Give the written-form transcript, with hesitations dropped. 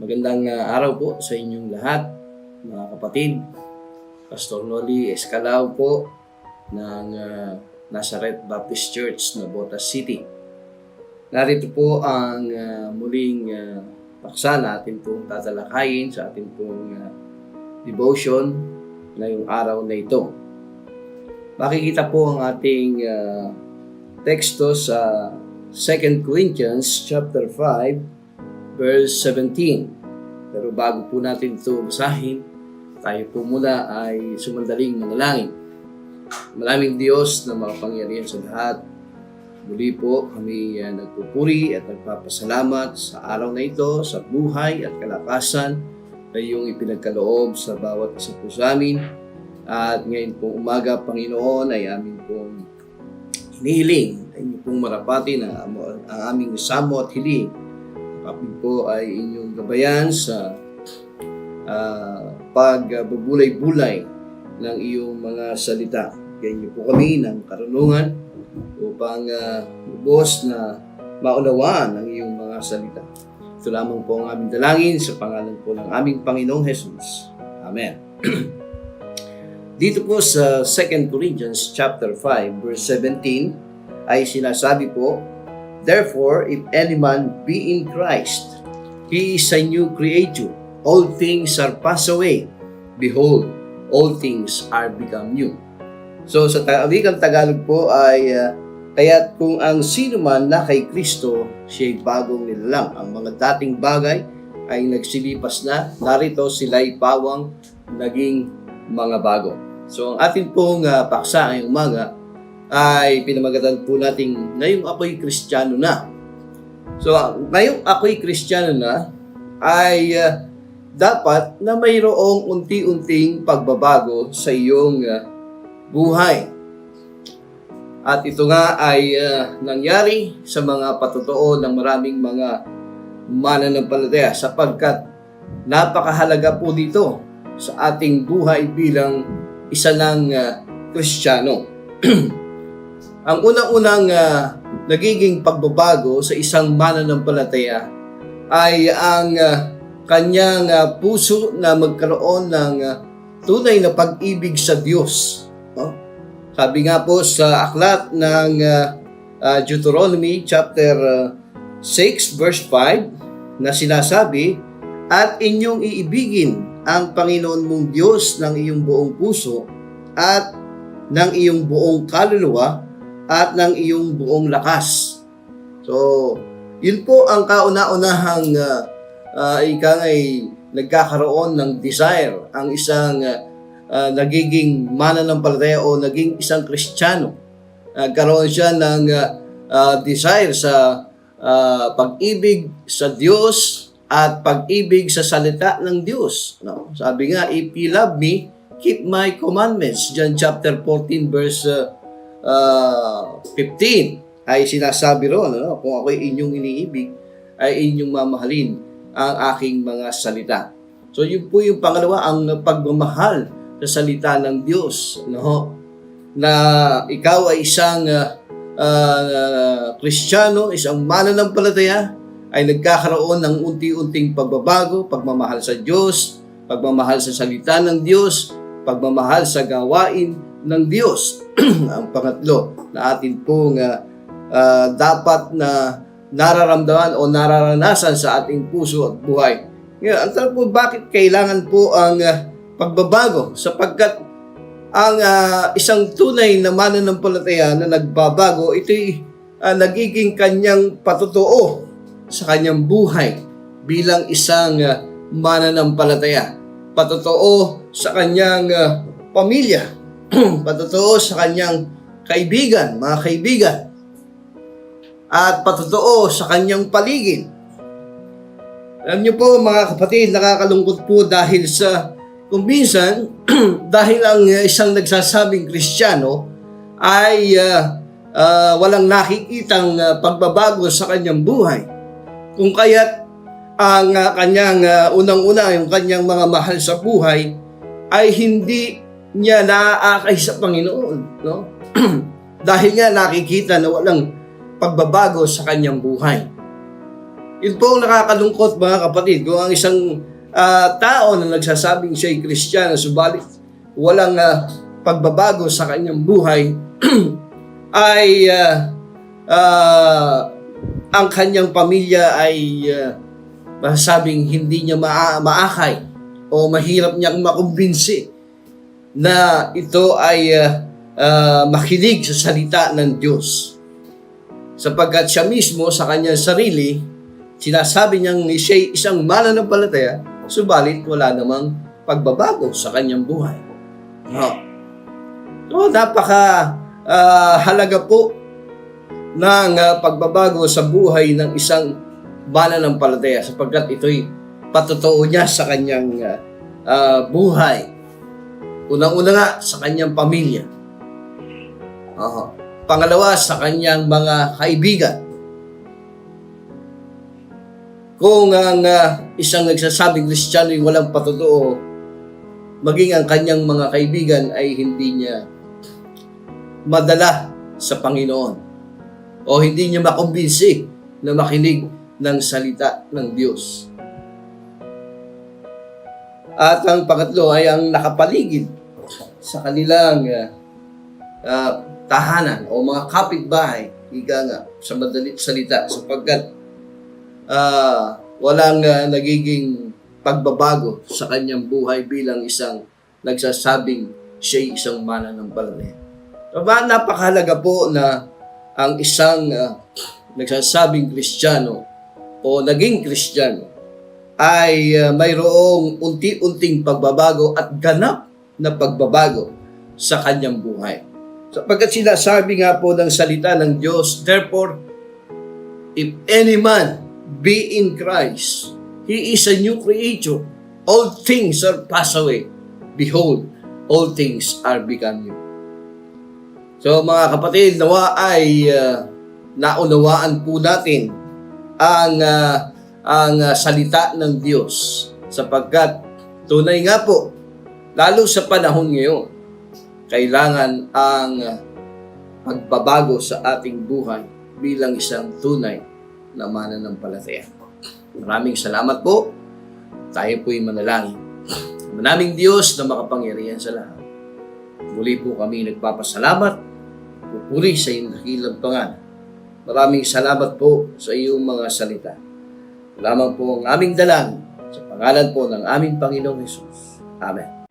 Magandang araw po sa inyong lahat, mga kapatid. Pastor Noli Escalao po ng Nazareth Baptist Church, Navotas City. Narito po ang muling paksa natin pong tatalakayin sa ating pong devotion ngayong araw na ito. Makikita po ang ating teksto sa 2 Corinthians chapter 5, verse 17. Pero bago po natin ito basahin, tayo po muna ay sumandaling manalangin. Maraming Diyos na makapangyarihan sa lahat, muli po kami nagpupuri at nagpapasalamat sa araw na ito, sa buhay at kalakasan na iyong ipinagkaloob sa bawat isa po sa amin. At ngayon pong umaga, Panginoon, ay amin pong hinihiling, ay inyo pong marapatin ang aming samo at hiling. Kapit po ay inyong gabayan sa pagbubulay-bulay ng iyong mga salita. Kaya niyo po kami ng karunungan upang lubos na maunawaan ang iyong mga salita. Ito lamang po ang aming dalangin sa pangalan po ng aming Panginoong Jesus. Amen. Dito po sa 2 Corinthians chapter 5 verse 17 ay sinasabi po, "Therefore, if any man be in Christ, he is a new creature. All things are passed away. Behold, all things are become new." So sa wikang Tagalog po ay kaya't kung ang sino man na kay Kristo, siya'y bagong nilalang. Ang mga dating bagay ay nagsilipas na, narito sila'y pawang naging mga bago. So ang ating pong paksa ngayong umaga ay pinamagatan po natin ngayong ako'y Kristiyano na. So, ngayong ako'y Kristiyano na ay dapat na mayroong unti-unting pagbabago sa iyong buhay. At ito nga ay nangyari sa mga patotoo ng maraming mga mananampalataya sapagkat napakahalaga po dito sa ating buhay bilang isa ng Kristiyano. Ang unang-unang nagiging pagbabago sa isang mananampalataya ay ang kanyang puso na magkaroon ng tunay na pag-ibig sa Diyos. No? Sabi nga po sa aklat ng Deuteronomy chapter 6 verse 5 na sinasabi, "At inyong iibigin ang Panginoon mong Diyos ng iyong buong puso at ng iyong buong kaluluwa at ng iyong buong lakas." So, yun po ang kauna-unahang nagkakaroon ng desire ang isang nagiging mananampalataya o naging isang Kristiyano. Nagkaroon siya ng desire sa pag-ibig sa Diyos at pag-ibig sa salita ng Diyos. No? Sabi nga, "If you love me, keep my commandments." John chapter 14 verse 15 ay sinasabi roon, kung ako'y inyong iniibig, ay inyong mamahalin ang aking mga salita. So yun po yung pangalawa, ang pagmamahal sa salita ng Diyos, na ikaw ay isang Kristiyano, isang mananampalataya, ay nagkakaroon ng unti-unting pagbabago, pagmamahal sa Diyos, pagmamahal sa salita ng Diyos, pagmamahal sa gawain ng Diyos. Ang pangatlo na atin pong dapat na nararamdaman o nararanasan sa ating puso at buhay. Ngayon, ang tanong po, bakit kailangan po ang pagbabago? Sapagkat ang isang tunay na mananampalataya na nagbabago, ito'y nagiging kanyang patotoo sa kanyang buhay bilang isang mananampalataya. Patotoo sa kanyang pamilya, patotoo sa kanyang kaibigan, mga kaibigan, at patotoo sa kanyang paligid. Alam niyo po mga kapatid, nakakalungkot po dahil sa kung minsan dahil ang isang nagsasabing Kristiyano ay walang nakikitang pagbabago sa kanyang buhay. Kung kaya't ang kanyang unang-una, yung kanyang mga mahal sa buhay ay hindi niya naaakay sa Panginoon, no? Dahil nga nakikita na walang pagbabago sa kanyang buhay. Yun po ang nakakalungkot mga kapatid, kung ang isang tao na nagsasabing siya'y Kristiyano, subalit walang pagbabago sa kanyang buhay, ay ang kanyang pamilya ay masasabing hindi niya maakay o mahirap niyang makumbinsi na ito ay makinig sa salita ng Diyos. Sapagkat siya mismo sa kanyang sarili, sinasabi niyang siya isang mananampalataya, subalit wala namang pagbabago sa kanyang buhay. So, napaka halaga po ng pagbabago sa buhay ng isang mananampalataya sapagkat ito'y patotoo niya sa kanyang buhay. Unang-una nga sa kanyang pamilya. Pangalawa sa kanyang mga kaibigan. Kung ang isang nagsasabing Kristiyano ay walang patotoo, maging ang kanyang mga kaibigan ay hindi niya madala sa Panginoon o hindi niya makumbinsi na makinig ng salita ng Diyos. At ang pangatlo ay ang nakapaligid sa kanilang tahanan o mga kapitbahay, ika nga, sa madalit salita, sapagkat walang nagiging pagbabago sa kanyang buhay bilang isang nagsasabing siya'y isang mananampalataya. Napakahalaga po na ang isang nagsasabing Kristiyano o naging Kristiyano ay mayroong unti-unting pagbabago at ganap na pagbabago sa kanyang buhay. Sapagkat sinasabi nga po ng salita ng Diyos, therefore, if any man be in Christ, he is a new creature. All things are passed away. Behold, all things are become new. So mga kapatid, nawa ay naunawaan po natin ang salita ng Diyos sapagkat tunay nga po, lalo sa panahon ngayon, kailangan ang pagbabago sa ating buhay bilang isang tunay na mananampalataya. Maraming salamat po. Tayo po'y manalangin. Manaming Diyos na makapangyarihan sa lahat. Muli po kami nagpapasalamat. Pupuri sa iyong dakilang pangalan. Maraming salamat po sa iyong mga salita. Lamang po ang aming dalangin sa pangalan po ng aming Panginoong Hesus. Amen.